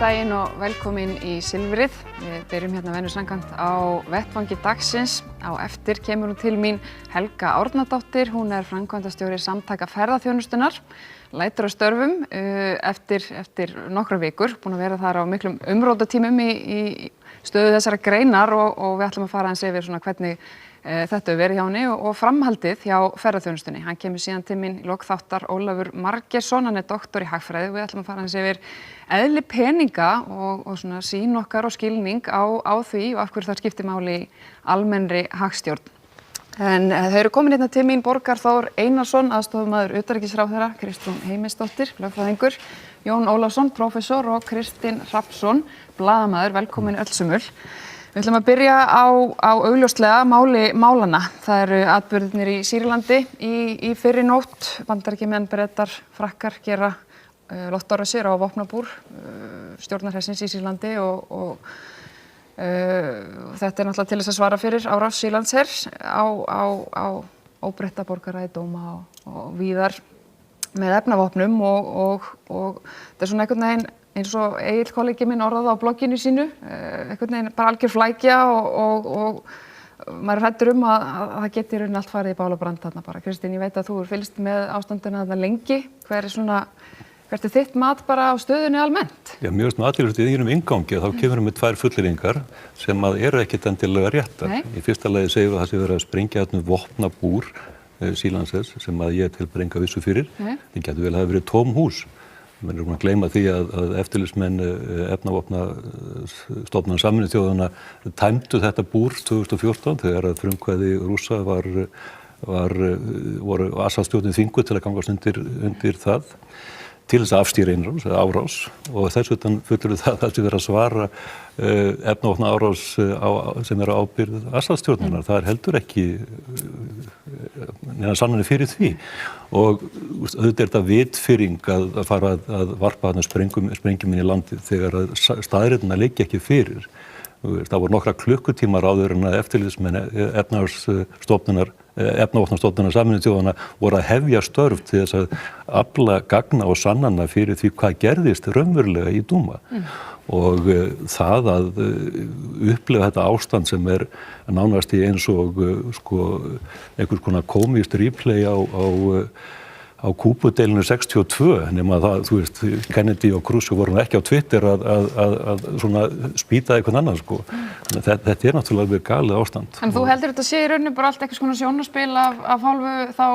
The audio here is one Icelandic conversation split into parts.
daginn og velkomin í Silfrið. Við byrjum hérna venju samkvæmt á vettvangi dagsins. Á eftir kemur hún til mín Helga Árnadóttir. Hún framkvæmdastjóri Samtaka ferðaþjónustunnar. Lætur á störfum eftir nokkrar vikur. Búin að vera þar á miklum umrótatímum í stöðu þessara greinar og við ætlum að fara aðeins yfir svona hvernig þetta hefur verið hjá henni og framhaldið hjá ferðaþjónustunni. Hann kemur síðan til mín í lok þáttar Ólafur Margeirsson, hann doktor í hagfræði og við ætlum að fara aðeins yfir eðli peninga og svona sýn okkar og skilning á því og af hverju það skiptir máli í almennri hagstjórn. En þau eru komin hérna til mín Borgar Þór Einarsson, aðstoðarmaður utanríkisráðherra, Kristrún Heimisdóttir, lögfræðingur, Jón Ólafsson, prófessor og Kristinn Hrafnsson, blaðamaður, velkomin öll sumul. Við ætlum að byrja á augljóslega málanna. Það eru atburðirnir í Sýrlandi í fyrri nótt. Bandaríkjamenn, Bretar, Frakkar gera loftárásir á vopnabúr stjórnarhersins í Sýrlandi og þetta náttúrulega til þess að svara fyrir árás Sýrlandshers á óbreytta borgara í dóma og víðar með efnavopnum og þetta svona einhvern veginn eins og Egill kollegi minn orðaði á blogginu sínu, einhvern veginn bara algjör flækja og maður hræddur að það geti í rauninni allt farið í bál og brand þarna bara. Kristín, ég veit að þú fylgst með ástandinu þarna lengi. Hvert þitt mat bara á stöðunni almennt? Já, mjög athyglisvert í þínum inngangi þá kemur með tvær fullyrðingar sem eru ekkert endilega réttar. Í fyrsta lagi segjum við að það sé verið að sprengja þarna vopnabúr Sýrlandshers sem ég til brenga vissu fyrir. Það getur vel hafa verið tóm hús. Menn búin að gleyma því að eftirlitsmenn efnavopnastofnunar Sameinuðu þjóðanna tæmdu þetta búr 2014 þegar að frumkvæði Rússa voru Assad-stjórnin þvinguð til að gangast undir það til þess að afstýra innrás eða árás og þess vegna fullyrði það sem verið að svara efnavopna árás sem á ábyrgð Assad-stjórnunar. Það heldur ekki neina sannanir fyrir því og auðvitað þetta vitfirring að fara að varpa þarna sprengjum inn í landið þegar að staðreyndirnar liggja ekki fyrir. Það voru nokkra klukkutímar áður en að eftirlitsmenn efnavopnastofnunar Sameinuðu þjóðanna voru að hefja störf til þess að afla gagna og sannana fyrir því hvað gerðist raunverulega í Dúma. Og það að upplifa þetta ástand sem nánast í eins og einhvers konar komískt replay á Kúbudeilinu 62, nema það, þú veist, Kennedy og Khrushchev voru ekki á Twitter að svona spýta einhvern annan, Þetta náttúrulega alveg galið ástand. En þú heldur þetta sé í rauninni bara allt einhvers konar sjónarspil af hálfu þá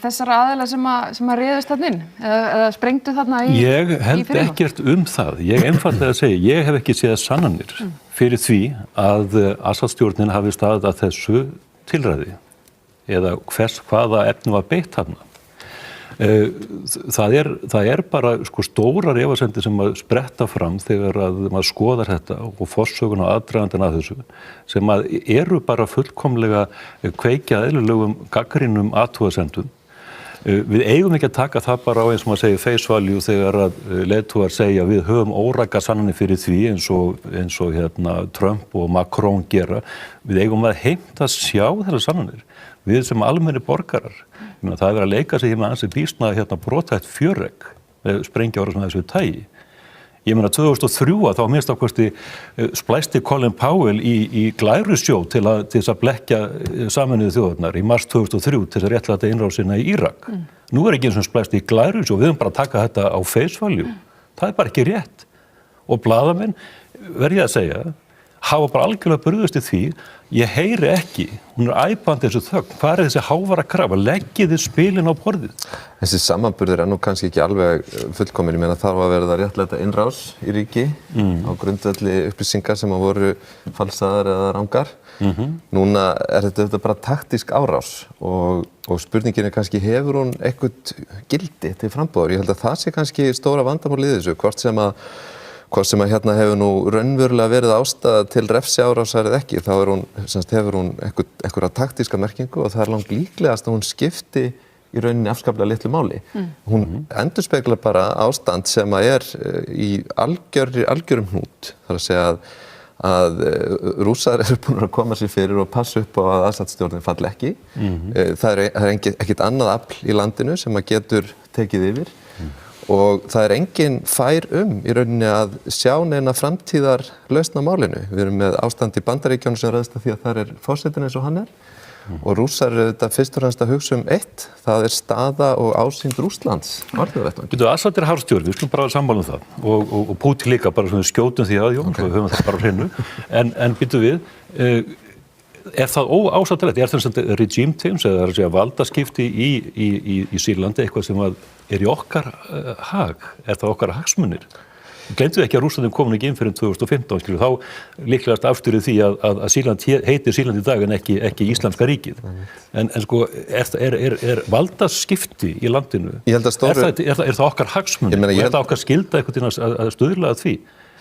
þessara aðila sem að réðust þarna inn eða sprengdu þarna í Ég held ekkert það. Ég einfaldlega segi, ég hef ekki séð sannanir fyrir því að Assad-stjórnin hafi staðið að þessu tilræði eða hvaða efni var beitt þarna. Það bara stórar efasemdir sem að spretta fram þegar að maður skoðar þetta og forsögun og aðdragandinn að þessu sem að eru bara fullkomlega kveikja eðlilegum gagnrýnum athugasemdum. Við eigum ekki að taka það bara á eins og maður segir face value þegar að leiðtogar segja við höfum órækar sannanir fyrir því eins og Trump og Macron gera. Við eigum að heimta sjá þessar sannanir. Við sem almennir borgarar. Það verið að leika sig með ansi býsna brotætt fjöregg með sprengjuárás með þessu tagi. Ég meina 2003 þá minnst ákvæmst splæsti Colin Powell í glærusjó til þess að blekkja Sameinuðu þjóðirnar í mars 2003 til þess að réttlæta innrásina í Írak. Nú ekki eins og splæsti í glærusjó, við höfum bara að taka þetta á face value. Það bara ekki rétt. Og blaðamenn, verð ég að segja, hafa bara algjörlega brugðist í því, ég heyri ekki, hún æpandi þessu þögn, hvað þessi hávara krafa, leggið þið spilin á borðið? Þessi samanburður nú kannski ekki alveg fullkomin, ég meina þarf að verða réttlæta innrás í ríki á grundvelli upplýsingar sem að voru falsaðar eða rangar. Núna þetta bara taktísk árás og spurningin kannski hefur hún eitthvað gildi til frambúðar. Ég held að það sé kannski stóra vandamálið í þessu, hvort sem að hérna hefur nú raunverulega verið ástæða til refsiárásar eða ekki, þá hefur hún einhverja taktíska merkingu og það langt líklegast að hún skipti í rauninni afskaplega litlu máli. Hún endurspeglar bara ástand sem að í algjörum hnút, þar að segja að Rússar eru búin að koma sér fyrir og passa upp á að Assad-stjórnin falli ekki. Það ekkert annað afl í landinu sem að getur tekið yfir. og það engin fær í rauninni að sjá neina framtíðar lausn á málinu. Við erum með ástand í Bandaríkjunum sem ræðst af því að þar forsetinn eins og hann og Rússar eru þetta fyrst og fremst að hugsa eitt, það staða og ásýnd Rússlands alþjóðavettvangi. Assad harðstjóri, við skulum bara sammála það og Putin líka bara svona skjótum því að við höfum það bara á hreinu, en býtum við, það óásættilegt? Það sem regime change eða að segja valdaskipti í Sýrlandi eitthvað sem í okkar hag? Það okkar hagsmunir? Gleymdu ekki að Rússland komin ekki inn fyrir 2015, þá líklegast afstýrið því að Sýrland heitir Sýrland í dag en ekki Íslamska ríkið. En sko, er valdaskipti í landinu, er það okkar hagsmunir og er það okkar skylda einhvern veginn að stuðla að því?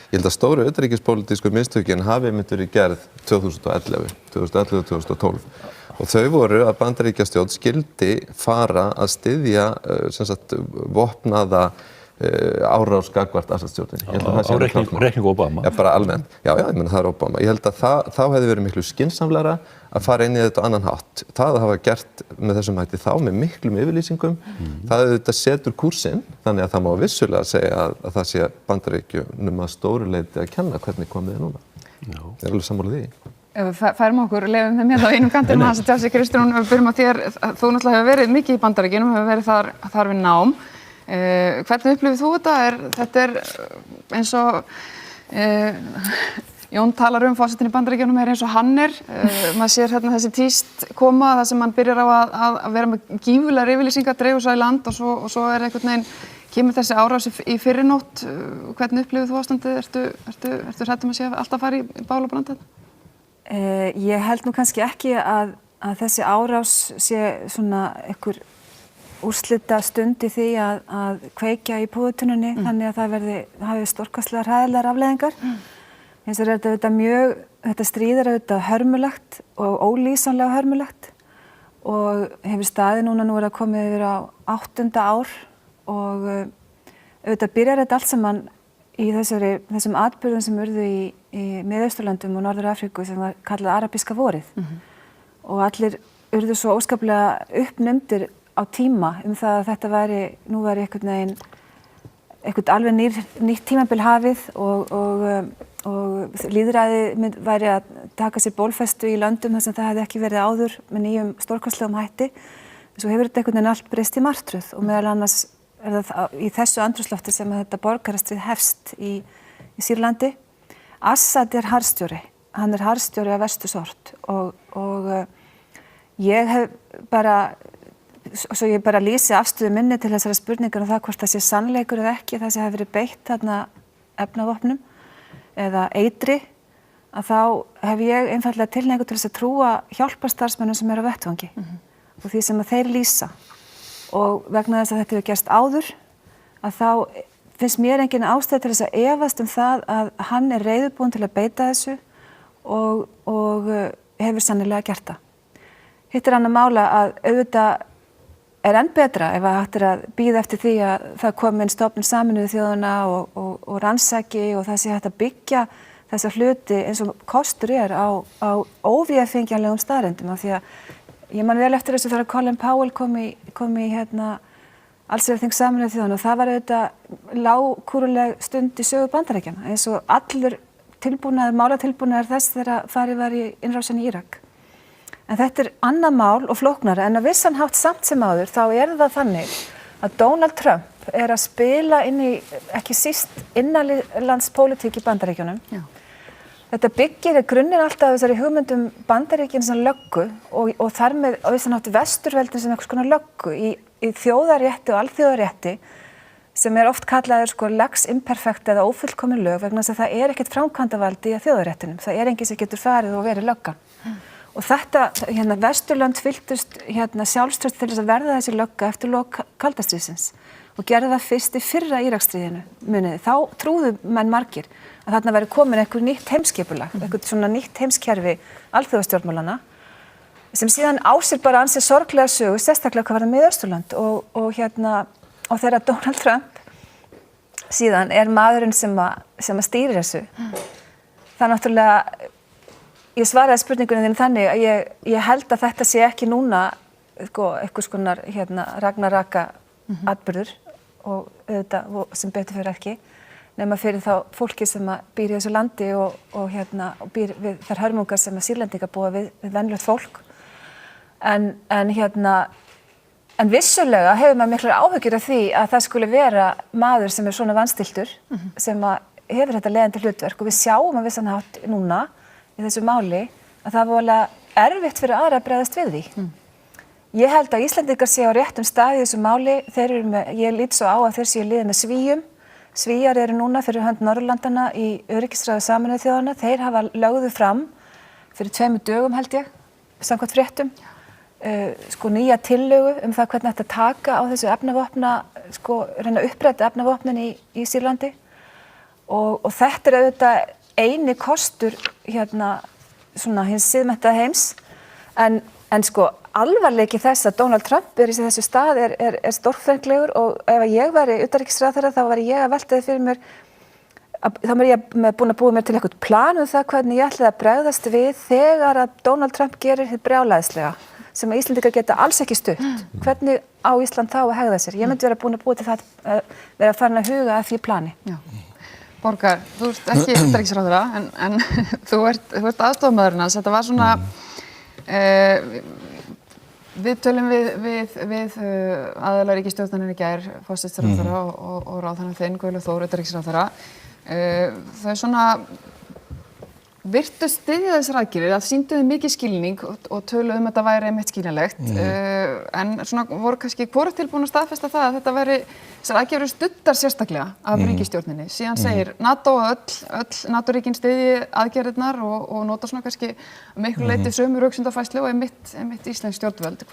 Ég held að stóru utanríkispólitísku mistökin hafi einmitt verið gerð 2011-2012 og þau voru að Bandaríkjastjórn skyldi fara að styðja vopnaða árás gagnvart Assad-stjórninni. Á reikningu Obama? Já, bara almennt. Já, ég meina það Obama. Ég held að þá hefði verið miklu skynsamlegra að fara inn í þetta á annan hátt. Það að hafa gert með þessum hætti þá með miklum yfirlýsingum, það þetta setur kúrsinn, þannig að það má vissulega segja að það sé Bandaríkjunum að stóru leyti að kenna hvernig komið núna. Ég alveg sammála því. Ef við færum okkur, lefum þeim hérna á einum kantinum að tjá sig, Kristrún, við byrjum á þér. Þú náttúrulega hefur verið mikið í Bandaríkjunum, hefur verið þar við nám. Hvernig upplifir þú þetta? Þetta eins og Jón talar forsetinn í Bandaríkjunum eins og hann maður sér hérna þessi tíst koma þar sem hann byrjar á að vera með gífurlegar yfirlýsingar, dreifa svo í land og svo einhvern veginn kemur þessi árás í fyrrinótt. Hvernig upplifir þú ástandið? Ertu hrædd að sé alltaf fara í bál og brand þetta? Ég held nú kannski ekki að þessi árás sé svona einhver úrslita stund í því að kveikja í púðutunnunni þannig að það hafi stórkostlegar hræðilegar afleiðingar. Hins vegar þetta stríð auðvitað hörmulegt og ólýsanlega hörmulegt og hefur staðið núna nú komið yfir á 8. ár og auðvitað byrjar þetta allt saman í þessum atburðum sem urðu í Miðausturlöndum og Norður-Afríku sem var kallað arabíska vorið og allir urðu svo óskaplega uppnumdir á tíma það að þetta nú væri eitthvað alveg nýtt tímabil hafið og lýðræði væri að taka sér bólfestu í löndum þar sem það hefði ekki verið áður með nýjum stórkostlegum hætti. Svo hefur þetta einhvern veginn allt breyst í martröð og meðal annars það í þessu andrúmslofti sem þetta borgarastríð hefst í Sýrlandi. Assad harðstjóri, hann harðstjóri af verstu sort og ég hef svo ég bara lýsi afstöðu minni til þessara spurningar það hvort það sé sannleikur eða ekki, það sé hafi verið beitt þarna efnavopnum eða eitri, að þá hef ég einfaldlega tilhneigingu til þess að trúa hjálparstarfsmönnum sem á vettvangi og því sem að þeir lýsa. Og vegna þess að þetta hefur gerst áður, að þá finnst mér engin ástæða til þess að efast það að hann reiðubúinn til að beita þessu og hefur sannilega gert það. Hitt annað mála að auðvitað enn betra ef hægt að bíða eftir því að það komi inn stofnun Sameinuðu þjóðanna og rannsaki og það sé hægt að byggja þessa hluti eins og kostur á óvéfengjanlegum staðreyndum af því að ég man vel eftir þessu þegar Colin Powell kom í allsherjarþing Sameinuðu þjóðanna og það var auðvitað lágkúruleg stund í sögu Bandaríkjanna eins og allur málatilbúnaður þess þegar farið var í innrásin í Írak. En þetta annað mál og flóknara en að vissan hátt samt sem áður þá það þannig að Donald Trump að spila inn í ekki síst innanlandspólitík í Bandaríkjunum. Já. Þetta byggir grunninn alltaf þessari hugmyndum Bandaríkjun sem löggu og þar með á vissan hátt vesturveldin sem einhvers konar löggu í þjóðarétti og alþjóðarétti sem oft kallaður lex imperfecta eða ófullkomin lög vegna þess að það ekkert framkvæmdavald í þjóðaréttinum. Það enginn sem getur farið og verið löggan. Og þetta, Vesturlönd fylltust sjálfstraust til þess að verða þessi lögga eftir lok kalda stríðsins og gerði það fyrst í fyrra Íraksstríðinu, muniði. Þá trúðu menn margir að þarna væri komin einhver nýtt heimskipulag, einhvern svona nýtt heimskerfi alþjóðastjórnmálanna sem síðan á sér bara ansi sorglega sögu, sérstaklega hvað var það Miðausturlönd og þegar Donald Trump síðan maðurinn sem að stýrir þessu. Það náttúrulega ég svaraði spurningunni þín þannig að ég held að þetta sé ekki núna einhvers konar ragnaraka atburður og auðvitað sem betur fyrir ekki, nema fyrir þá fólki sem býr í þessu landi og býr við þær hörmungar sem Sýrlendingar búa við venjulegt fólk. En vissulega hefur maður miklar áhyggjur af því að það skuli vera maður sem svona vanstiltur, sem hefur þetta leiðandi hlutverk, og við sjáum að vissan hátt núna í þessu máli að það er voðalega erfitt fyrir aðra að bregðast við því. Ég held að Íslendingar séu á réttum stað í þessu máli. Ég lít svo á að þeir séu liðið með Svíum. Svíar eru núna fyrir hönd Norðurlandana í öryggisráði Sameinuðu þjóðanna. Þeir hafa lögðu fram fyrir 2 dögum held ég, samkvæmt fréttum, nýja tillögu það hvernig þetta taka á þessu efnavopna, reyna að uppræta efnavopnin í Sýrlandi. Og þetta auðvitað eini kostur hins siðmenntaða heims. En alvarleiki þess að Donald Trump í þessu stað er stórfenglegur, og ef ég væri utanríkisráðherra þá væri ég að velta því fyrir mér, þá væri ég búin að búa mér til eitthvað plan það hvernig ég ætlaði að bregðast við þegar að Donald Trump gerir hið brjálæðislega, sem að Íslendingar geta alls ekki stutt. Hvernig á Ísland þá að hegða sér? Ég myndi vera búin að búa til það, vera farin að huga að því plani. Já. Borgar, þú ert ekki utanríkisráðherra, en þú ert aðstofamaðurinn hans. Þetta var svona við tölum við aðalega ríkisstjórnarinnar í gær, forsætisráðherra og ráðherrann þinn, Guðlaug Þór, utanríkisráðherra. Þau svona virtust styðja þessar aðgerðir, að sýndu mikið skilning og töluðu þetta væri einmitt skiljanlegt. En svona voru kannski hvorugt tilbúin að staðfesta það að þetta væri, þessar aðgerðir studdar sérstaklega af ríkisstjórninni. Síðan segir NATO að öll NATO-ríkin styðji aðgerðirnar og nota svona kannski miklu leyti sömu röksemdafærslu og einmitt íslensk stjórnvöld.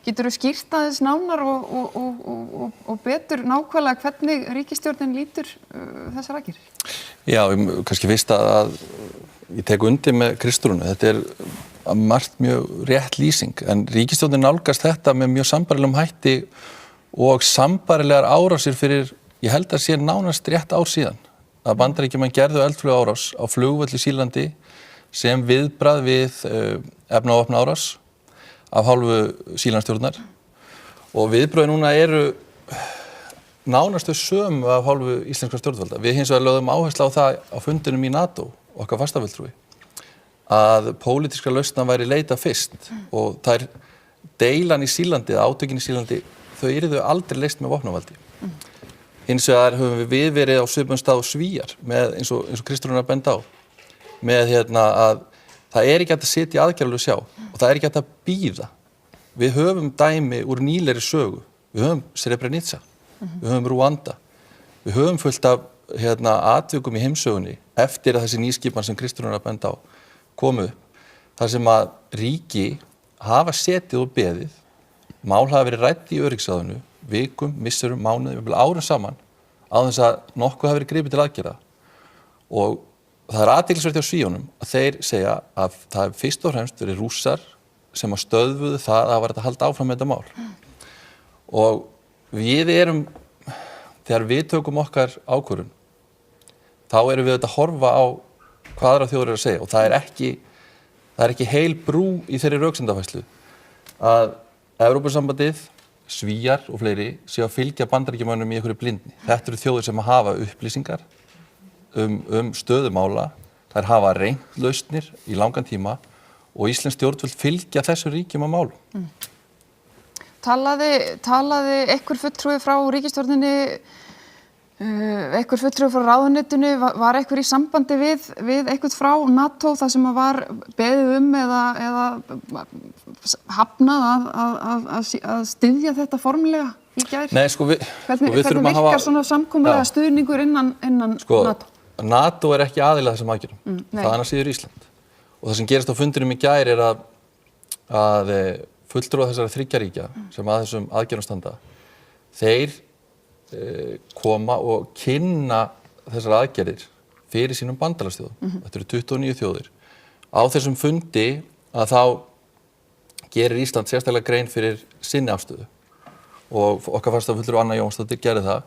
Geturðu skýrt aðeins nánar og betur nákvæmlega hvernig ríkisstjórnin lítur þessar aðgerðir? Já, kannski fyrst að ég tek undir með Kristrúnu. Þetta margt mjög rétt lýsing, en ríkisstjórnin nálgast þetta með mjög sambærilegum hætti og sambærilegar árásir fyrir, ég held að sé nánast rétt ár síðan, að Bandaríkjamenn gerðu eldflugárás á flugvöll í Sýrlandi sem viðbragð við efnavopna árás af hálfu Sýrlandsstjórnar, og viðbrögin núna eru nánast þau sömu af hálfu íslenskra stjórnvalda. Við hins vegar lögðum áherslu á það á fundinum í NATO, okkar fastafulltrúi, að pólitískra lausna væri leita fyrst, og þær deilan í Sýrlandi, átökin í Sýrlandi, þau yrðu aldrei leyst með vopnavaldi. Hins vegar höfum við verið á svipum stað og Svíar, með, eins og Kristrúnar benda á, með að það ekki hægt að sitja aðgerðalös sjá, og það ekki hægt að bíða. Við höfum dæmi úr nýlegri sögu. Við höfum Srebrenica, við höfum Rwanda, við höfum fullt af atvikum í heimsögunni eftir að þessi nýskipan sem Kristrúnar benda á komu upp, þar sem að ríki hafa setið og beðið, mál hafa verið rædd í öryggisráðinu vikum, misserum, mánuðum, árum saman, á þess að nokkuð hafi verið gripið til aðgerða. Og það athyglisvert hjá Svíunum að þeir segja að það hefur fyrst og fremst verið Rússar sem að stöðvuðu það að það var að halda áfram með þetta mál. Og þegar við tökum okkar ákvörðun, þá erum við að horfa á hvað aðrar þjóðir eru að segja, og það er ekki heil brú í þeirri röksemdafærslu að Evrópusambandið, Svíar og fleiri séu að fylgja Bandaríkjamönnum í einhverju blindni. Þetta eru þjóðir sem hafa upplýsingar stöðumála, þær hafa reynt lausnir í langan tíma, og íslensk stjórnvöld fylgja þessu ríkjum að málum. Talaði einhver fulltrúi frá ríkisstjórninni, einhver fulltrúi frá ráðuneytinu, var einhver í sambandi við einhvern frá NATO það sem var beðið eða hafnað að styðja þetta formulega í gær? Nei, hvernig virkar svona samkomulega stuðningur innan NATO? NATO er ekki aðili að þessum aðgerðum. Það annars síður Ísland. Og það sem gerist á fundinum í gær er að fulltrúar þessara 3 ríkja sem að þessum aðgerðum standa, þeir koma og kynna þessar aðgerðir fyrir sínum bandalagsþjóðum. Þetta eru 29 þjóðir. Á þessum fundi að þá gerir Ísland sérstaklega grein fyrir sinni afstöðu, og okkar fastafulltrúi Anna Jónsdóttir gerði það,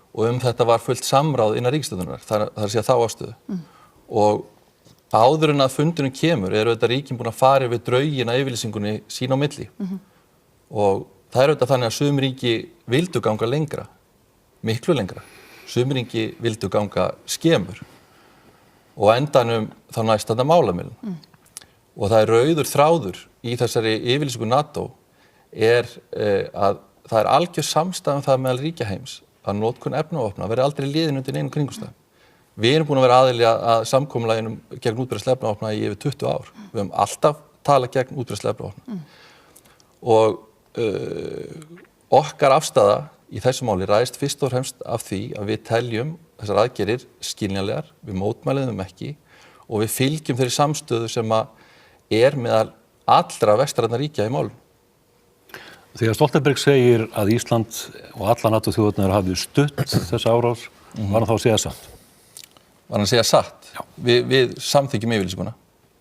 og þetta var fullt samráð innan ríkisstjórnarinnar, það sé þá afstöðu. Og áður en að fundinum kemur þetta ríkin búin að fara við draugina yfirlýsingunni sín á milli. Og það auðvitað þannig að sum ríki vildu ganga lengra miklu lengra. Sumringi vildu ganga skemur og endanum þá næst þarna málamiðlun. Og það rauður þráður í þessari yfirlýsingu NATO að það algjör samstæðan það meðal ríkja heims að notkun efnavopna verði aldrei liðin undir neinum kringumstæðum. Við erum búin að vera aðili að samkomulaginu gegn útbreiðslu efnavopna í yfir 20 ár. Við höfum alltaf talað gegn útbreiðslu efnavopna. Og okkar afstaða í þessu máli ræðist fyrst og fremst af því að við teljum þessar aðgerðir skiljanlegar, við mótmælum þeim ekki og við fylgjum þeirri samstöðu sem meðal allra vestrænna ríkja í málum. Þegar Stoltenberg segir að Ísland og alla NATO-þjóðirnar hafi stutt þessa árás, var hann þá að segja satt? Var hann að segja satt? Já. Við samþykjum yfirlýsinguna.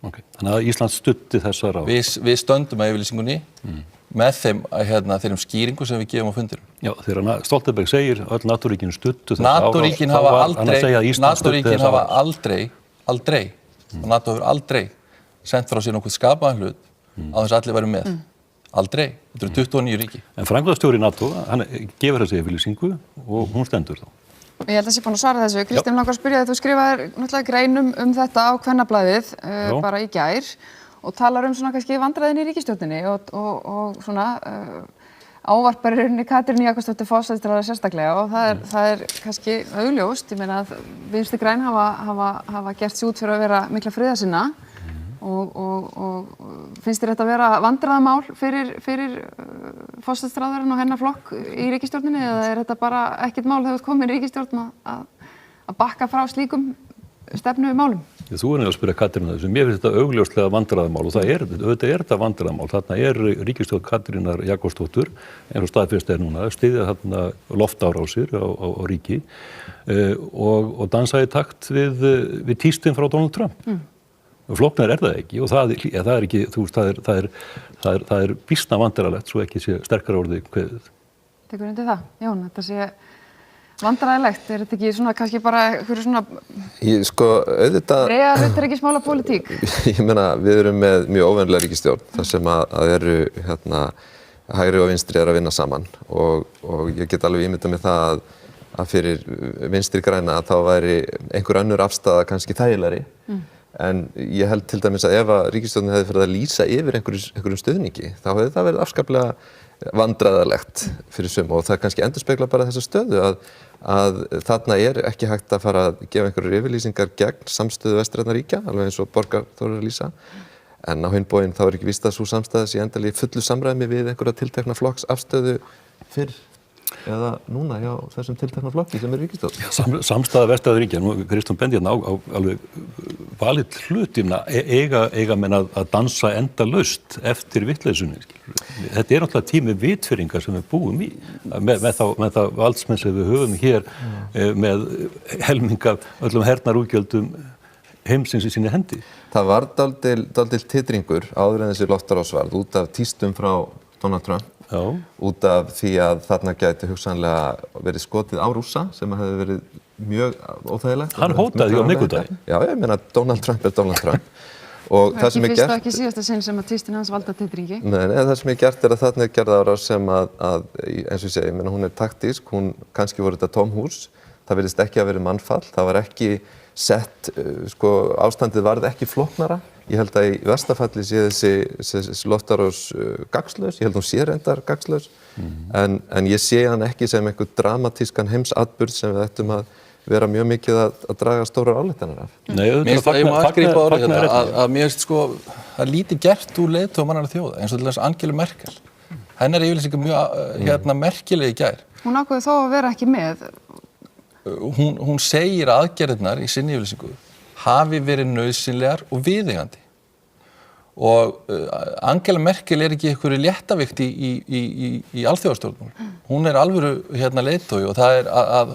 Okay. Þannig að Ísland stutti þessa árás? Við stöndum að yfirlýsingunni með þeim skýringu sem við gefum á fundirum. Já, þegar Stoltenberg segir öll NATO-ríkin stuttu þessa árás, NATO-ríkin hafa aldrei, NATO hefur aldrei sent frá sér nokkuð skapaðan hlut á þess að allir væru með. Aldrei. Þetta eru 29 ríki. En framkvæmdastjóri NATO, hann gefur þessi yfirlýsingu og hún stendur þá. Ég held að sé búin að svara þessu. Kristinn, langar að spyrja þig, þú skrifaðir náttúrulega greinum þetta á Kvennablaðið bara í gær og talar svona kannski vandræðin í ríkisstjórninni og svona ávarpar í rauninni Katrínu Jakobsdóttur forsætisráðherra sérstaklega og það kannski augljóst. Ég meina að Vinstri græn hafa gert sig út fyrir að vera mikla friðarsinna og finnst þér þetta að vera vandræðamál fyrir forsætisráðherrann og hennar flokk í ríkisstjórninni eða er þetta bara ekkert mál þegar þú ert komin í ríkisstjórn að bakka frá slíkum stefnu málum? Þú að spyrja Katrínu þessu. Mér finnst þetta augljóslega vandræðamál og auðvitað er þetta vandræðamál. Þarna ríkisstjórn Katrínar Jakobsdóttur eins og staðfest núna að styðja þarna loftárásir á ríki og dansa í takt við tístinn frá Donald Trump. Flóknar það ekki og það er ekki, þú veist, það er býsna vandræðalegt svo ekki sé sterkara orðið kveðið. Tekur undir það? Jón, þetta sé vandræðalegt, er þetta ekki svona kannski bara einhverju svona auðvitað utanríkismála pólitík? Ég meina, við erum með mjög óvenjulega ríkisstjórn þar sem að eru hægri og vinstri að vinna saman og ég get alveg ímyndað með það að fyrir Vinstri græna þá væri einhver önnur afstaða kannski þægilegri. En ég held til dæmis að ef að ríkisstjórnin hefði farið að lýsa yfir einhverjum stuðningi, þá hefði það verið afskaplega vandræðalegt fyrir sum og það kannski endurspeglar bara þessa stöðu að þarna ekki hægt að fara að gefa einhverjar yfirlýsingar gegn samstöðu vestrænna ríkja, alveg eins og Borgar Þór að lýsa. En á hinn bóginn þá er ekki víst að sú samstæða sé endalega í fullu samræmi við einhverja tiltekna flokks afstöðu fyrr eða núna hjá þessum tiltekna flokki sem er ríkisstjórn. Samstæða vestrænna ríkja, nú Kristján bendi hérna á alveg valið hlut, eiga menn að dansa endalaust eftir vitleysunni. Þetta er náttúrulega tími vitfirringar sem við búum í með þá valdsmenn sem við höfum hér með helming af öllum hernarútgjöldum heimsins í sinni hendi. Það var dálítill titringur áður en þessi loftárás varð út af tístum frá Donald Trump. Já. Út af því að þarna gæti hugsanlega verið skotið á Rússa sem hefði verið mjög óþægilegt. Hann hótaði á miðvikudaginn. Já, ég meina Donald Trump er Donald Trump. Og það sem er gert... Það er ekki síðasta sinn sem að tístinn hans valda titringi. Nei, það sem er gert að þarna gerð árás sem að eins og ég segi, hún taktísk, hún kannski voru þetta tóm hús, það virðist ekki að verið mannfall, það var ekki sett, ástandið varð ekki flóknara. Ég held að í versta falli sé þessi loftárás gagnslaus, ég held hún sé reyndar gagnslaus, en ég sé hann ekki sem einhver dramatískan heimsatburð sem við ættum að vera mjög mikið að draga stórar ályktanir af. Nei, ég má aðgrípa orðið þetta, að mér finnst það er lítið gert úr leiðtoga mannanna þjóða, eins og til þess Angelu Merkel. Hennar yfirlýsing mjög merkileg í gær. Hún ákveður þó að vera ekki með. Hún segir að aðgerðirnar í sinni yfirlýsingu hafi verið nauðsynlegar og viðeigandi. Og Angela Merkel er ekki einhverju léttavíkt í alþjóðastjórnmálum. Hún er alvöru leiðtogi og það er að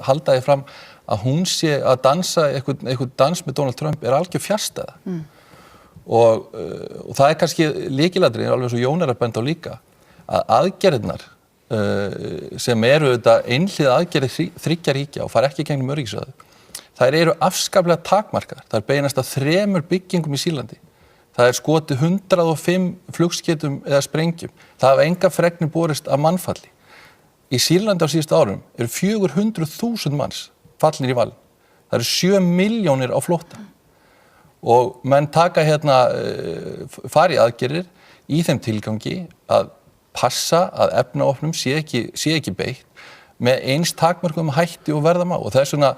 halda því fram að hún sé að dansa einhvern dans með Donald Trump er algjör fjarstæða. Og það er kannski lykilatriði, alveg svo Jón er að benda á líka, að aðgerðirnar sem eru þetta einhliða aðgerðir þriggja ríkja og fara ekki gegnum öryggisráðið. Þær eru afskaplega takmarkar. Það er beinast að 3 byggingum í Sýrlandi. Það er skotið 105 flugskeytum eða sprengjum. Það hafa enga fregnir borist af mannfalli. í Sýrlandi á síðustu árum eru 400.000 manns fallnir í valinn. Það eru 7 milljónir á flótta. Og menn taka fari aðgerðir í þeim tilgangi að passa að efnavopnum sé ekki beitt með eins takmörkum hætti og verða má. Og þess vegna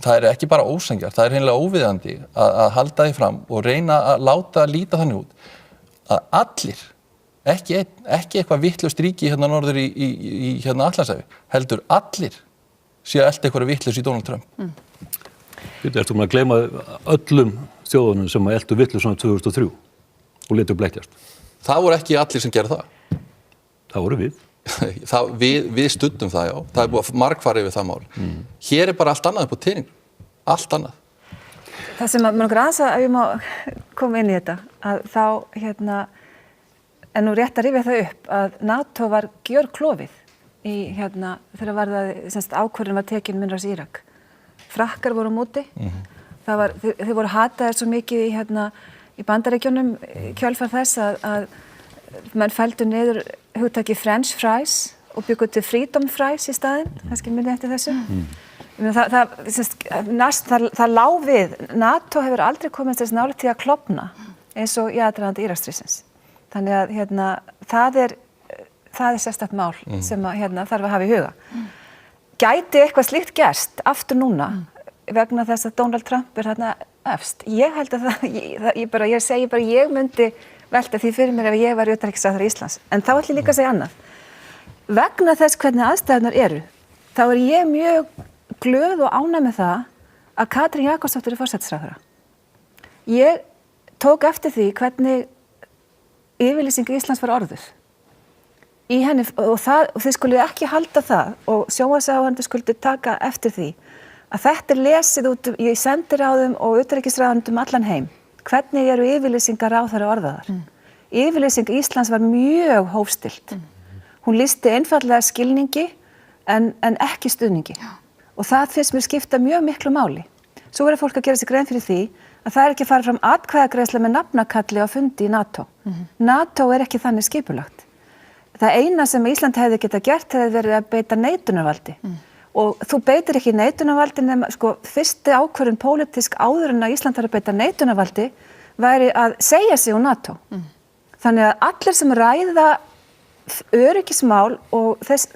það er ekki bara ósanngjarnt, það er hreinlega óviðeigandi að halda því fram og reyna að láta líta þannig út að allir, ekki eitthvað vitlaust ríki norður í Atlantshafi, heldur allir séu að elta eitthvað vitlaust í Donald Trump. Þetta ertu að gleyma öllum þjóðunum sem eltu vitlaust svona 2003 og létu blekkjast. Það voru ekki allir sem gerðu það. Það voru við. Við studdum það, já. Það er búið að margfara yfir það mál. Hér er bara allt annað upp á teningu. Allt annað. Það sem að mér gransa að ég má koma inn í þetta, að þá en nú rétt að rifja það upp að NATO var gjörklofið í þegar var það ákvörðun var tekin minnras Írak. Frakkar voru á móti. Þeir voru hataðir svo mikið í Bandaríkjunum kjölfar þess að menn felldu niður hugtakið French fries og byggu til freedom fries í staðinn, kannski minni eftir þessu. Það lá við, NATO hefur aldrei komist þess nálægt til að klofna eins og í aðdraganda Íraksstríðsins. Þannig að það er sérstakt mál sem þarf að hafa í huga. Gæti eitthvað slíkt gerst aftur núna vegna þess að Donald Trump er efst? Ég held að ég segi bara ég myndi velta því fyrir mér ef ég var utanríkisráðherra Íslands. En þá ætla ég líka að segja annað. Vegna þess hvernig aðstæðurnar eru, þá er ég mjög glöð og ánægð með það að Katrín Jakobsdóttir er forsætisráðherra. Ég tók eftir því hvernig yfirlýsing Íslands var orðuð. Í henni, og þið skulle ekki halda það og sjónvarpsáhorfendur skuldu taka eftir því að þetta er lesið út í sendiráðum og utanríkisráðuneytum allan heim. Hvernig eru yfirlýsingar ráðherra orðaðar? Yfirlýsing Íslands var mjög hófstillt. Hún lýsti einfaldlega skilningi en ekki stuðningi. Og það finnst mér skipta mjög miklu máli. Svo verður fólk að gera sig grein fyrir því að það er ekki að fara fram atkvæðagreiðsla með nafnakalli á fundi í NATO. NATO er ekki þannig skipulagt. Það eina sem Ísland hefði geta gert hefði verið að beita neitunarvaldi. Og þú beitir ekki neitunarvaldi nema, fyrsti ákvörðun pólitísk áður en að Ísland þarf að beita neitunarvaldi væri að segja sig úr NATO. Þannig að allir sem ræða öryggismál og þess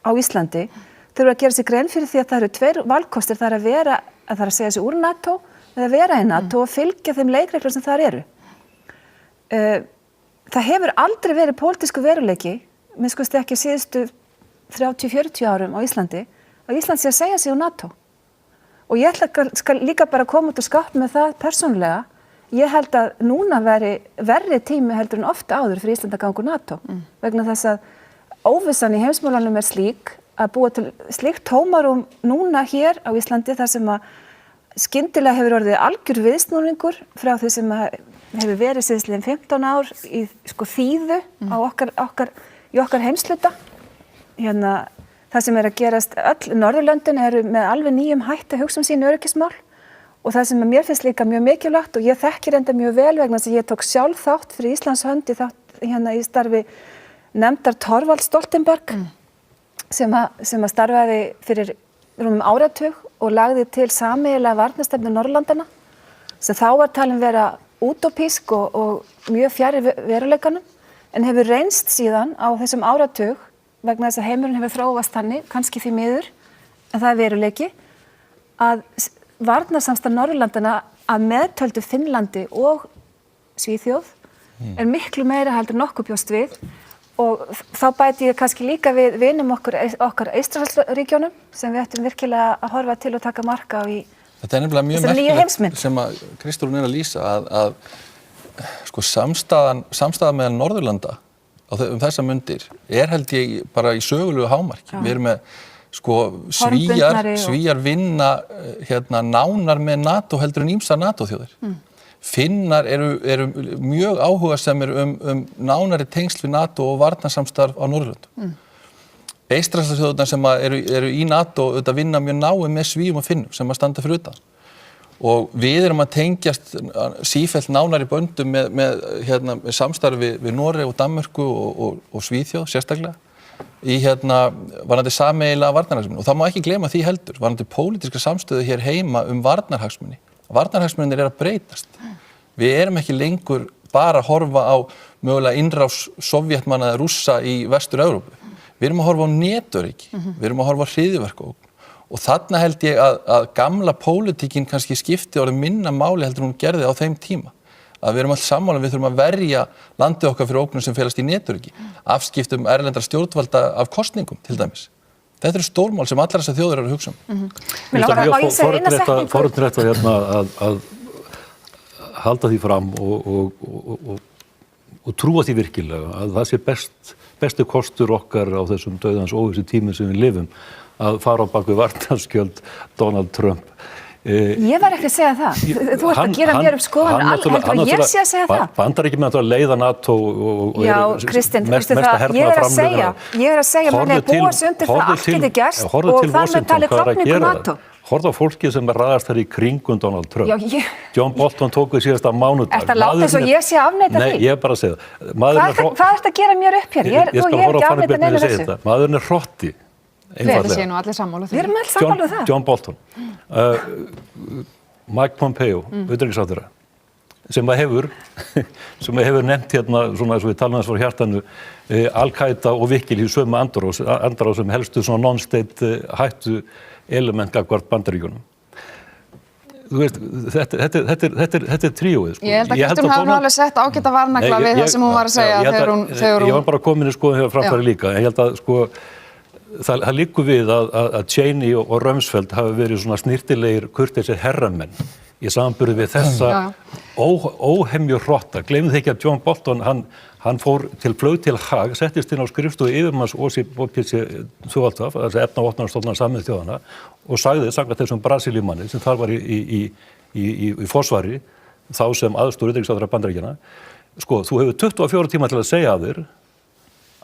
á Íslandi þurfa að gera sig grein fyrir því að það eru 2 valkostir, það er að segja sig úr NATO eða vera í NATO og fylgja þeim leikreglum sem þar eru. Það hefur aldrei verið pólitískur veruleiki, minnst ekki síðustu 30-40 árum á Íslandi, að Ísland sé að segja sig úr NATO. Og ég skal líka bara koma út og skátt með það persónulega. Ég held að núna verri tími heldur en ofta áður fyrir Ísland að ganga úr NATO. Vegna þess að óvissan í heimsmálanum er slík að búa til slíkt tómarúm núna hér á Íslandi þar sem að skyndilega hefur orðið algjör viðsnúningur frá því sem hefur verið síðastliðin 15 ár í þýðu á okkar heimshluta. Það sem er að gerast, öll Norðurlöndin eru með alveg nýjum hætti að hugsa sín öryggismál og það sem mér finnst líka mjög mikilvægt og ég þekkir enda mjög vel vegna þess að ég tók sjálf þátt fyrir Íslands hönd í starfi nefndar Thorvald Stoltenberg sem að starfaði fyrir rúmum áratug og lagði til sameiginlega varnarstefnu Norðurlandanna sem þá var talin vera útópísk og mjög fjarri veruleikanum en hefur reynst síðan á þessum áratug vegna þess að heimurinn hefur þróast þannig, kannski því miður, en það er veruleiki, að varnarsamstarf Norðurlandanna að meðtöldu Finnlandi og Svíþjóð er miklu meira heldur en okkur bjóst við og þá bæti ég kannski líka við vinum okkar Eystrasaltsríkjónum sem við ættum virkilega að horfa til og taka marka á í þetta er nefnilega mjög merkilegt sem að Kristrún er að lýsa að samstaða meðal Norðurlanda þessa mundir held ég bara í sögulegu hámarki. Við erum með Svíar vinna nánar með NATO heldur en ýmsar NATO-þjóðir. Finnar eru mjög áhugasamir nánari tengsl við NATO og varnarsamstarf á Norðurlöndum. Eystrasaltsþjóðirnar sem eru í NATO vinna mjög náið með Svíum og Finnum sem að standa fyrir utan. og við erum að tengjast sífellt nánari böndum með samstarfi við Noreg og Danmörku og Svíþjóð sérstaklega í varðandi sameiginlega varnarhagsmuni og það má ekki gleyma því heldur varðandi pólitíska samstöðu hér heima varnarhagsmuni. Varnarhagsmunir að breytast. Við erum ekki lengur bara að horfa á mögulega innrás Sovjetmanna eða Rússa í Vestur-Evrópu. Við erum að horfa á netöryggi, við erum að horfa á hryðjuverkaógn og þarna held ég að gamla pólitíkin kannski skipti orðið minna máli heldur hún gerði á þeim tíma. Að við erum alls sammála, við þurfum að verja landið okkar fyrir ógnum sem felast í netöryggi, afskiptum erlendra stjórnvalda af kosningum til dæmis. Þetta eru stórmál sem allar þessar þjóðir eru að hugsa um. Mjög forrétt að halda því fram og trúa því virkilega að það sé bestu kostur okkar á þessum dauðans óvissu tímum sem við lifum að fara á bak við varnarskjöld Donald Trump. Ég var ekki að segja það. Þú ert að gera mér upp skoðan heldur að ég sé að segja það. Bandaríkjamenn að leiða NATO og já, Kristinn, veistu það, ég er að segja manni að búa sig undir það allt geti gerst og þar með talið klopningu NATO. Horfðu á fólkið sem raðast þar í kringum Donald Trump. Já, John Bolton tók við síðasta mánudag. Ertu að láta þess að ég sé afneita því? Nei, ég er bara að segja það. Hvað ertu að gera mér upp hér? Ég er ekki afneita neina þessu. Maðurinn er hrotti. Við séum nú allir sammála því. Við erum allir sammála það. John Bolton, Mike Pompeo, utanríkisráðherra, sem hefur nefnt svona eins og við talum þess frá hjartanu, Al-Qaida og Vikil í sömu andrá sem helstu svona non-state hættu element gagnvart Bandaríkjunum. Þú veist, þetta er tríóið, sko. Ég held að Kristján hafi alveg sett ágæta varnagla við það sem hún var að segja þegar hún... Ég var bara komin í skoðun hefur framfæri líka, en ég held að, sko, það liggur við að Cheney og Rumsfeld hafi verið svona snirtilegir kurteisir herramenn í samanburði við þessa óhemju hrotta. Gleymið ekki að John Bolton, hann fór flög til Haag, settist inn á skrifstofu yfirmanns OPC 12, þessi efnavopnarstofnunar Sameinuðu þjóðanna, og sagði samkvæmt þessum Brasilíumanni sem þar var í forsvari, þá sem aðstoð utanríkisráðherra Bandaríkjanna, sko, þú hefur 24 tíma til að segja af þér,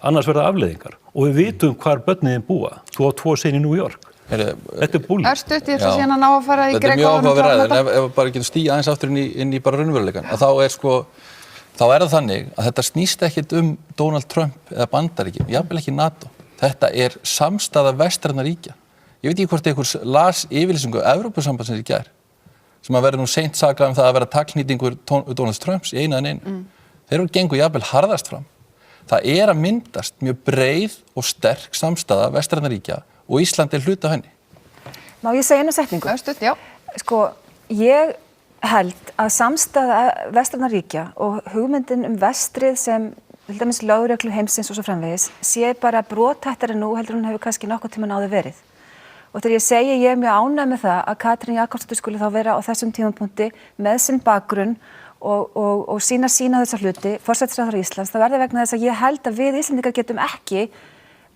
annars verða afleiðingar. Og við vitum hvar börnin búa. Þú á 2 syni í New York. Þetta er búli. Örstutt, ég ætla síðan að ná að fara í Þetta er mjög áhugaverð ræða, en ef bara getur stíga aðeins aftur inn í bara raunveruleikann, að þá er það þannig að þetta snýst ekkit Donald Trump eða Bandaríkin, jafnvel ekki NATO. Þetta er samstaða vestræna ríkja. Ég veit ekki hvort einhvers las yfirlýsingu Evrópusambandsins í gær, sem að verður nú seint sakað það að vera taglnýtingur Donald Trumps í einu en einu. Þeir eru gengu jafnvel harðast fram. Það er að myndast mjög breið og sterk samstaða vestræna ríkja og Ísland er hluti af henni. Má ég segja eina setningu? Örstutt, já. Sko, ég held að samstaða vestræna ríkja og hugmyndin vestrið sem til dæmis lögreglu heimsins og svo framvegis sé bara brothættari nú heldur hún hefur kannski nokkuð tíma áður verið. Og þegar ég segi ég er mjög ánægð með það að Katrín Jakobsdóttir skuli þá vera á þessum tímapunkti með sinn bakgrunn og sína þessa hluti, forsætisráðherra Íslands, það verður vegna þess að ég held að við Íslendingar getum ekki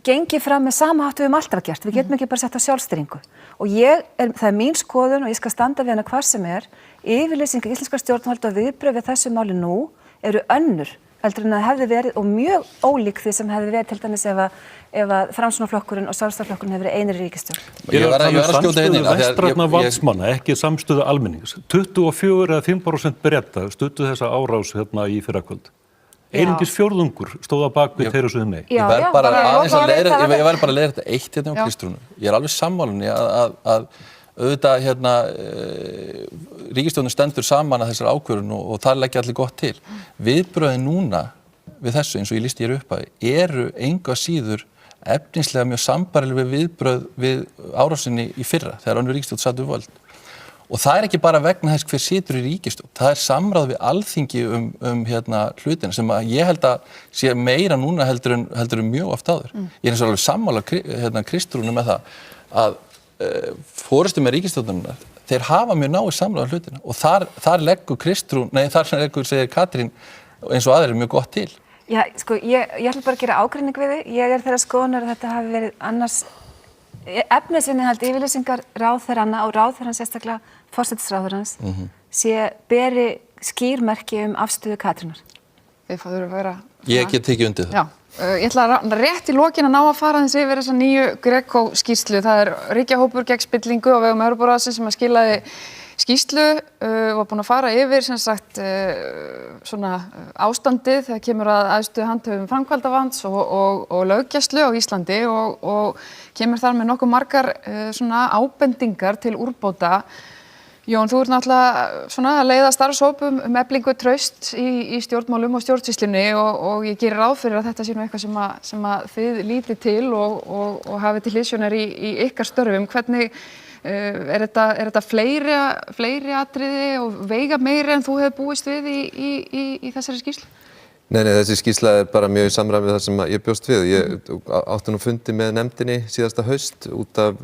gengið fram með sama hátt við höfum alltaf gert. Við getum ekki bara sett á sjálfstýringu. Og það er mín skoðun og ég skal standa við hana hvar sem er. Yfirlýsing íslenskra stjórnvalda og viðbrögð við þessu máli nú eru önnur heldur en það hefði verið og mjög ólík því sem hefði verið til dæmis ef að Framsóknarflokkurinn og Sjálfstæðisflokkurinn hefði verið einir í ríkisstjórn. Ég var að skjóta inn í vestrænna valdsmanna, ekki samstöðu almennings. 24 eða 5% Breta studdu þessa árás í fyrrakvöld. Einungis fjórðungur stóð á bak við Theresa May. Ég verð bara að leiða þetta eitt á Kristrúnu. Ég er alveg sammálinni að auðvitað ríkisstjórnin stendur saman að þessar ákvörðun og það leggja allir gott til. Viðbröðin núna við þessu eins og ég listi hér upp að eru engu að síður efnislega mjög sambærileg við viðbröð við árásinni í fyrra þegar önnur ríkisstjórn satt við völd. Og það er ekki bara vegna þess hver situr í ríkisstjórn, það er samráð við alþingi hlutina sem að ég held að sé meira núna heldur en mjög oft áður. Ég er eins og alveg sammála Kristrúnu með það að forystu með ríkisstjórnarinnar, þeir hafa mjög náið samráð hlutina og þar leggur segir Katrín eins og aðrir mjög gott til. Já, sko, ég ætla bara að gera ágreining við þig. Ég er þeirra skoðunar að þetta hafi verið annars efnisinnihald yfirlýsingar ráðherranna og ráðherrann sérstaklega forsætisráðherrans beri skýrmerki afstöðu Katrínar. Þið fáður að vera... Ég get tekið undir það. Já. Ég ætla rétt í lokin að ná að fara þess yfir þessa nýju Greco skýrslu. Það er ríkjahópur gegn spillingu á vegum Evrópuráðsins sem að skilaði skýrslu, var búin að fara yfir sem sagt svona ástandið þegar kemur að æðstu handhöfum framkvæmdarvalds og löggæslu á Íslandi og kemur þar með nokkuð margar svona ábendingar til úrbóta. Jón, þú ert náttúrulega svona að leiða starfshópum eflingu traust í stjórnmálum og stjórnsýslunni og ég gerir ráð fyrir að þetta sé nú eitthvað sem að þið lítið til og hafið til hliðsjónar í ykkar störfum. Hvernig er þetta fleiri atriði og veiga meiri en þú hefur búist við í þessari skýrslu? Nei, þessi skýrsla bara mjög í samræmi við það sem ég bjóst við. Ég átti nú fundi með nefndinni síðasta haust út af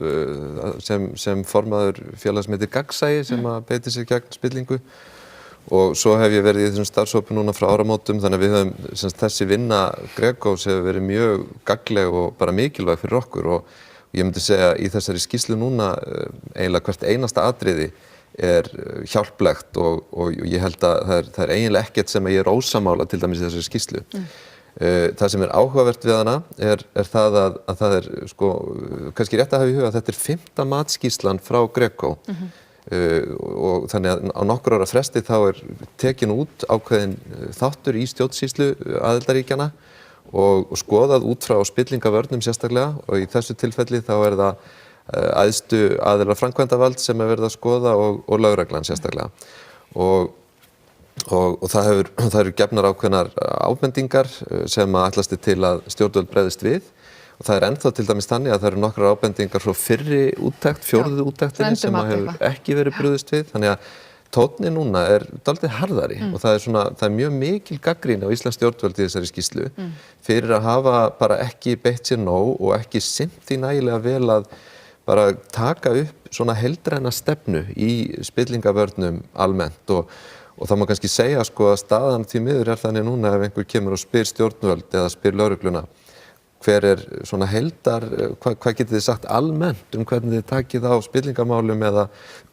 sem formaður félags sem heitir Gagnsæi sem að beitir sig gegn spillingu og svo hef ég verið í þessum starfshópi núna frá áramótum þannig að við höfum þessi vinna Gregos hefur verið mjög gagnleg og bara mikilvæg fyrir okkur og ég myndi segja í þessari skýrslu núna eiginlega hvert einasta atriði hjálplegt og ég held að það er eiginlega ekkert sem ég ósammála til dæmis í þessari skýrslu. Það sem áhugavert við hana það að það sko, kannski rétt að hafa í huga að þetta 5. matskýrslan frá Greco og þannig að á nokkur ára fresti þá tekin út ákveðin þáttur í stjórnsýslu aðildarríkjanna og skoðað út frá spillingavörnum sérstaklega og í þessu tilfelli þá það æðstu aðilar framkvæmdarvald sem verið að skoða og lögreglan sérstaklega og það eru gefnar ákveðnar ábendingar sem að ætlast til að stjórnvöld bregðist við og það ennþá til dæmis þannig að það eru nokkrar ábendingar frá fyrri úttekt, 4. úttektinni sem að hefur ekki verið brugðist við þannig að tónninn núna dálítið harðari og það er mjög mikil gagnrýni á íslensk stjórnvöld í þessari skýrslu fyrir að hafa bara ekki beitt sér nóg og ekki sinnt því nægilega vel að bara taka upp svona heildræna stefnu í spillingavörnum almennt og það má kannski segja sko að staðan því miður þannig núna ef einhver kemur og spyr stjórnvöld eða spyr lögregluna hver svona heildar, hvað getið þið sagt almennt hvernig þið takið á spillingamálum eða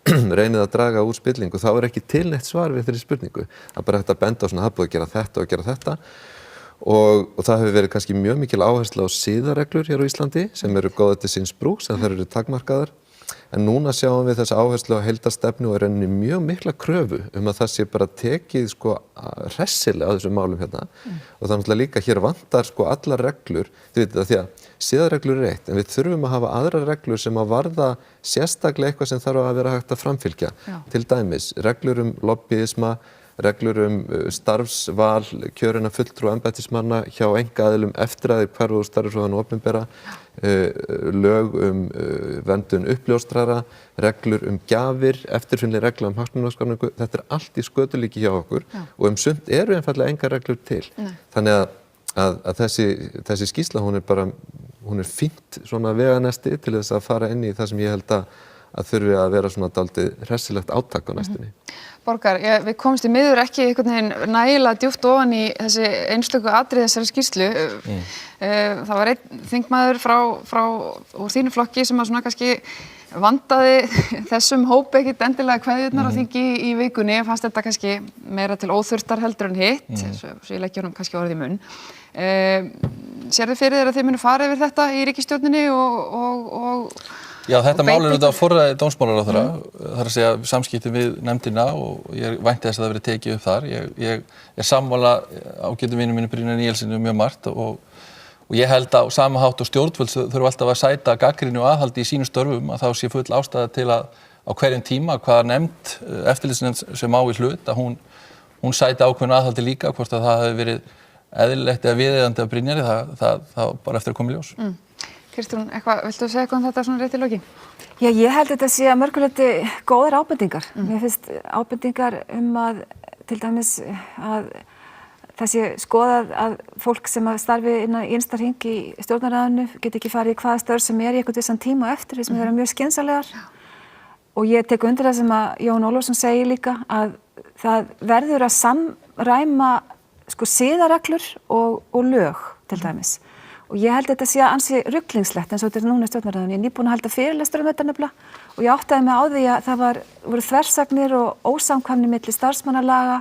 reynið að draga úr spillingu, þá ekki til neitt svar við þeirri spurningu. Það bara hægt að benda á svona það búið að gera þetta og gera þetta og það hefur verið kannski mjög mikil áhersla á siðareglur hér á Íslandi sem eru góðar til síns brúks en þær eru takmarkaðar en núna sjáum við þessa áherslu á heildarstefnu og rauninni mjög mikla kröfu að það sé bara tekið sko hressilega á þessum málum hérna og það náttúrulega líka hér vantar sko allar reglur, þið vitið það því að siðareglur eitt en við þurfum að hafa aðrar reglur sem að varða sérstaklega eitthvað sem þarf að vera hægt að framfylgja. Til dæmis reglur lobbyisma, reglur starfsval, kjörinna fulltrúa embættismanna hjá einkaaðilum eftir að þeir hverfa úr starfi svo þannig opinbera, lög verndun uppljóstrara, reglur gjafir, eftirfinnleg regla hagsmunaskráningu, þetta allt í skötulíki hjá okkur og sumt eru einfaldlega engar reglur til. Þannig að þessi skýrsla hún fínt svona veganesti til þess að fara inn í það sem ég held að þurfi að vera svona dálítið hressilegt átak á næstunni. Borgar, við komumst í miður ekki einhvern veginn nægilega djúpt ofan í þessi einstöku atriði þessari skýrslu. Það var einn þingmaður úr þínu flokki sem að svona kannski vandaði þessum hópi ekkert endilega kveðjurnar á þingi í vikunni. Fannst þetta kannski meira til óþurftar heldur en hitt, svo ég legg honum kannski orð í munn. Sérðu fyrir þér að þið munu fara yfir þetta í ríkisstjórninni og Já, þetta mál auðvitað á forræði dómsmálaráðherra, það að segja samskipti við nefndina og ég vænti þess að það verið tekið upp þar. Ég sammála ágætum vinum mínu Brynjar Níelssyni mjög margt og ég held að á sama hátt og stjórnvöld þurfa alltaf að sæta gagnrýni og aðhaldi í sínum störfum að þá sé full ástæða til að á hverjum tíma hvaða nefnd, eftirlitsnefnd sem á í hlut að hún sæti ákveðnu aðhaldi líka hvort að það hefði verið eðlilegt eða viðeigandi af Brynjari, það bara eftir að koma í ljós. Kristrún, viltu segja eitthvað þetta svona rétt í lokin? Já, ég held þetta sé að mörguleyti góðar ábendingar. Mér finnst ábendingar að til dæmis að það sé skoðað að fólk sem að starfi innan í innsta hring í stjórnarráðinu geti ekki farið í hvaða störf sem í einhvern vissan tíma á eftir, sem vera mjög skynsamlegar. Og ég tek undir það sem að Jón Ólafsson segir líka að það verður að samræma sko siðareglur og lög til dæmis. Og ég held að þetta sé ansi ruglingslegt eins og þetta núna í stjórnarráðinu. Ég nýbúin að halda fyrirlestur þetta nefnilega og ég áttaði mig á því að það voru þversagnir og ósamkvæmni milli starfsmannalaga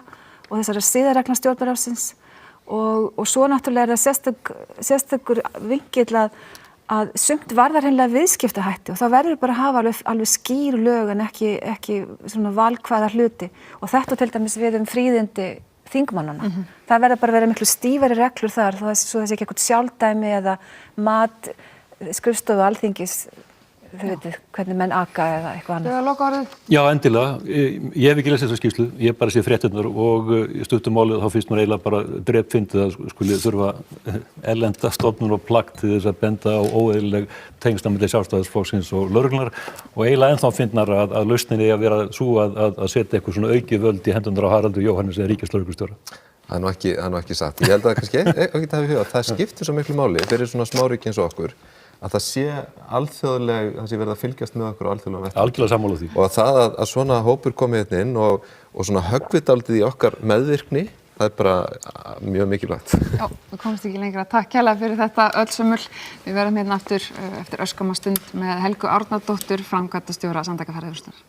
og þessara siðareglna stjórnarráðsins og svo náttúrulega það sérstakur vinkill að sumt varðar hreinlega viðskiptahætti og þá verður bara að hafa alveg skýr lög en ekki svona valkvæða hluti og þetta til dæmis við fríðindi þingmannana. Það verður bara að vera miklu stífari reglur þar svo þessi ekki eitthvað sjálfdæmi eða mat skrifstofu Alþingis þau veitir hvernig menn aka eða eitthvað annað. Þegar loka orðið? Já, endilega. Ég hef ekki lesið þessa skýrslu, ég bara sé fréttirnar og í stuttum máli þá finnst mér eiginlega bara drepfyndið að skuli þurfa erlenda stofnun og plagg til þess að benda á óeðlileg tengsl milli Sjálfstæðisflokksins og lögreglunnar og eiginlega ennþá fyndnar að lausnin eigi að vera sú að setja eitthvað svona aukið völd í hendurnar á Haraldur Jóhannes eða ríkislögreglustjóra. Það er nú ekki satt. Ég held að kannski ekki hafa í huga, það skiptir svo miklu máli fyrir svona smáríki eins og okkur að það sé alþjóðleg, það sé verið að fylgjast með okkur á alþjóðlegum vettvangi. Algjörlega sammála því. Og það að svona hópur komi hérna inn og svona höggvitaldið í okkar meðvirkni, það er bara mjög mikilvægt. Já, við komumst ekki lengra. Takk kærlega fyrir þetta öll sömul. Við verðum hérna aftur eftir örskamma stund með Helgu Árnadóttur, framkvæmdastjóra Samtaka ferðaþjónustunnar.